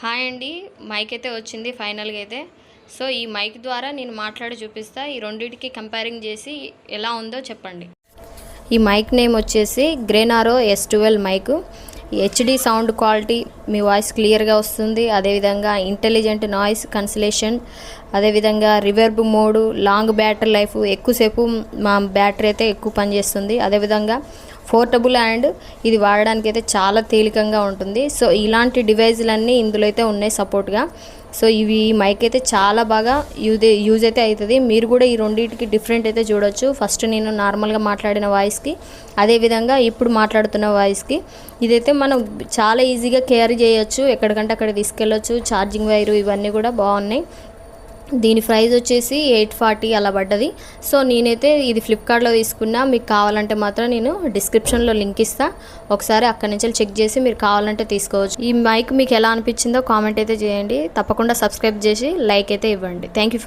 Hi అండి. Mic అయితే వచ్చింది ఫైనల్గా అయితే. సో ఈ మైక్ ద్వారా నేను మాట్లాడి చూపిస్తా. ఈ రెండింటికి కంపేరింగ్ చేసి ఎలా ఉందో చెప్పండి. ఈ మైక్ నేమ్ వచ్చేసి Grenaro S12 mic. HD sound quality, మీ వాయిస్ క్లియర్గా వస్తుంది. అదేవిధంగా ఇంటెలిజెంట్ నాయిస్ కన్సిలేషన్, అదేవిధంగా reverb mode, long battery life, ఎక్కువసేపు మా బ్యాటరీ అయితే ఎక్కువ పనిచేస్తుంది. అదేవిధంగా పోర్టబుల్ అండ్ ఇది వాడడానికి అయితే చాలా తేలికంగా ఉంటుంది. సో ఇలాంటి డివైజులన్నీ ఇందులో అయితే ఉన్నాయి సపోర్ట్గా. సో ఇవి మైక్ అయితే చాలా బాగా యూజ్ అయితే అవుతుంది. మీరు కూడా ఈ రెండింటికి డిఫరెంట్ అయితే చూడొచ్చు. ఫస్ట్ నేను నార్మల్గా మాట్లాడిన వాయిస్కి, అదేవిధంగా ఇప్పుడు మాట్లాడుతున్న వాయిస్కి ఇదైతే మనం చాలా ఈజీగా క్యారీ చేయొచ్చు, ఎక్కడికంటే అక్కడ తీసుకెళ్ళొచ్చు. ఛార్జింగ్ వైరు ఇవన్నీ కూడా బాగున్నాయి. దీని ప్రైస్ వచ్చేసి 840 అలా పడ్డది. సో నేనైతే ఇది ఫ్లిప్కార్ట్లో తీసుకున్నా. మీకు కావాలంటే మాత్రం నేను డిస్క్రిప్షన్లో లింక్ ఇస్తా, ఒకసారి అక్కడి నుంచి చెక్ చేసి మీరు కావాలంటే తీసుకోవచ్చు. ఈ మైక్ మీకు ఎలా అనిపించిందో కామెంట్ అయితే చేయండి. తప్పకుండా సబ్స్క్రైబ్ చేసి లైక్ అయితే ఇవ్వండి. Thank you.